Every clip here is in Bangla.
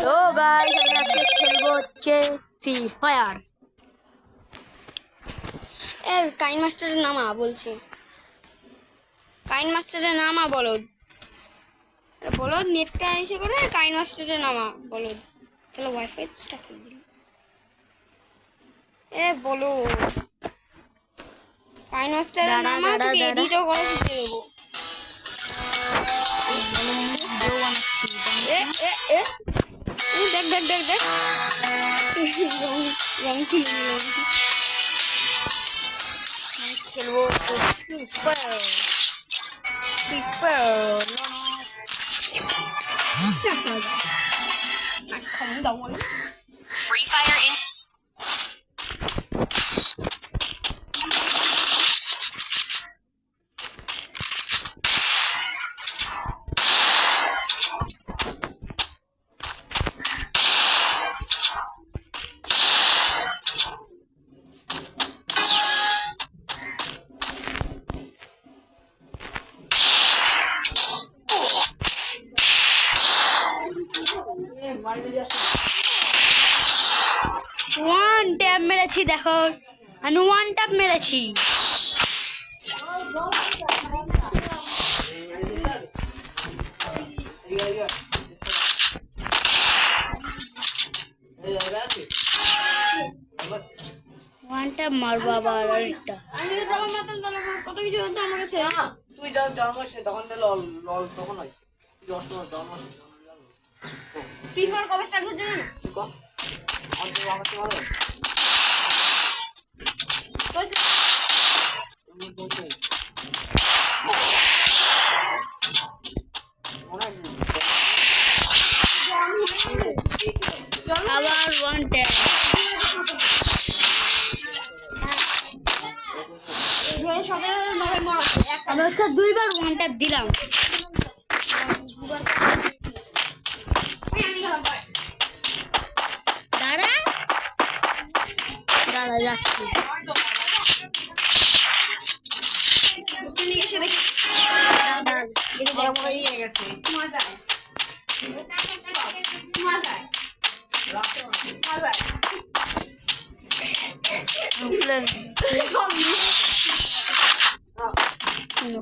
তো গাইস আমি আজকে খেলবো হচ্ছে ফ্রি ফায়ার। কাইন মাস্টারের নামা বলছি, কাইন মাস্টারের নামা বলদ বলদ নেটটা এসে করে কাইন মাস্টারের নামা বলদ। তাহলে ওয়াইফাই তো স্টার্ট করে দিল। বলো কাইন মাস্টারের নামা তোকে এডিটও করে শিখে দেবো। দেখ দেখ দেখ দেখ রং তুলে নিলাম। খেলবো free fire. Free fire Free Fire in one tap মেরেছি, দেখো আমি ওয়ান ট্যাপ মেরেছি। ওয়ান ট্যাপ মারবো আবার আরেকটা। কত কিছু হতো আমার কাছে। তুই জন্মাসে তখন লল লল তখন হয় তুই 10 নম্বর জন্মাসে ফ্রি ফায়ার কবে স্টার্ট হচ্ছে জানো? কম অন্তত আমার তো ভালো আবার ওয়ান ট্যাপ। আমি হচ্ছে দুইবার ওয়ান ট্যাপ দিলাম। দাঁড়া দাঁড়া যাচ্ছি।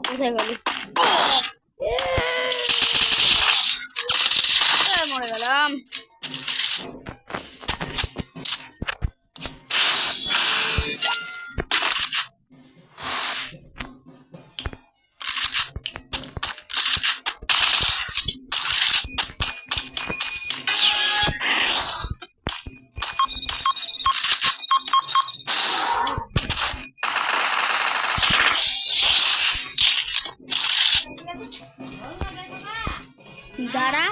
কোথায় গেল? মরে গেলাম। দাঁড়া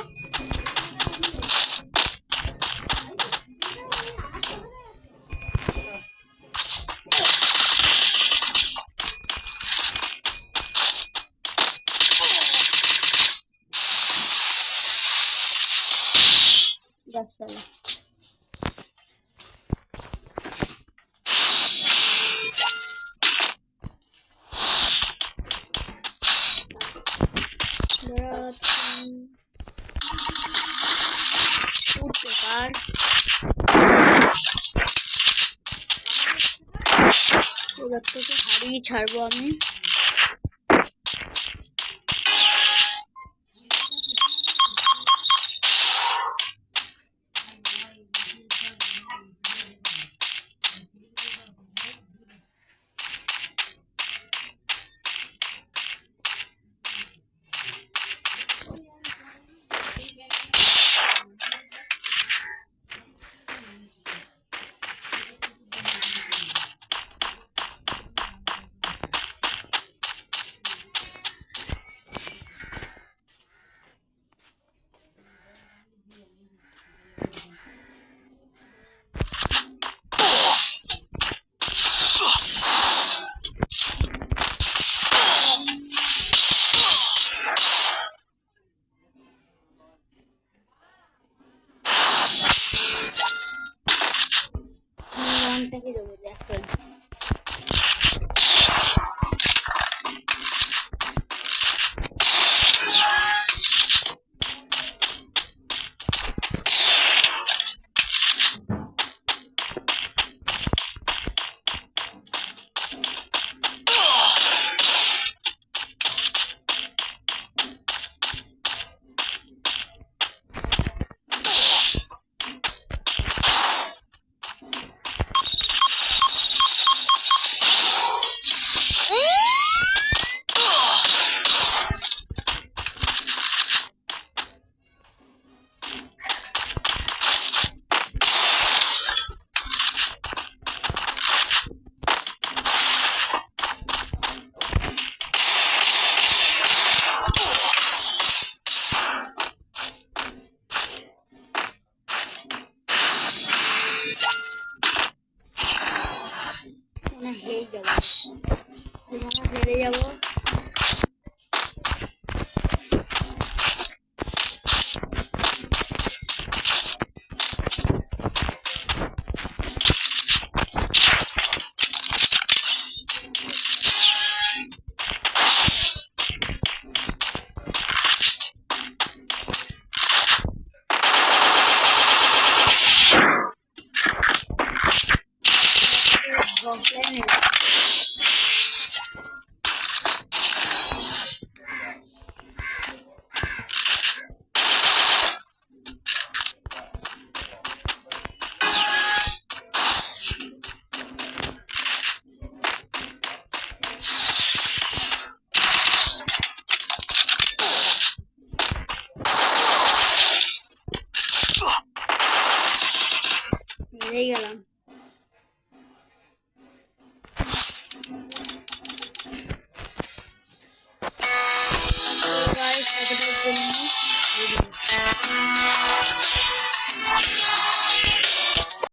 এবার থেকে হারিয়ে ছাড়বো আমি। হেরেই যাবো, হেরে যাবো। হেরেই গেলাম।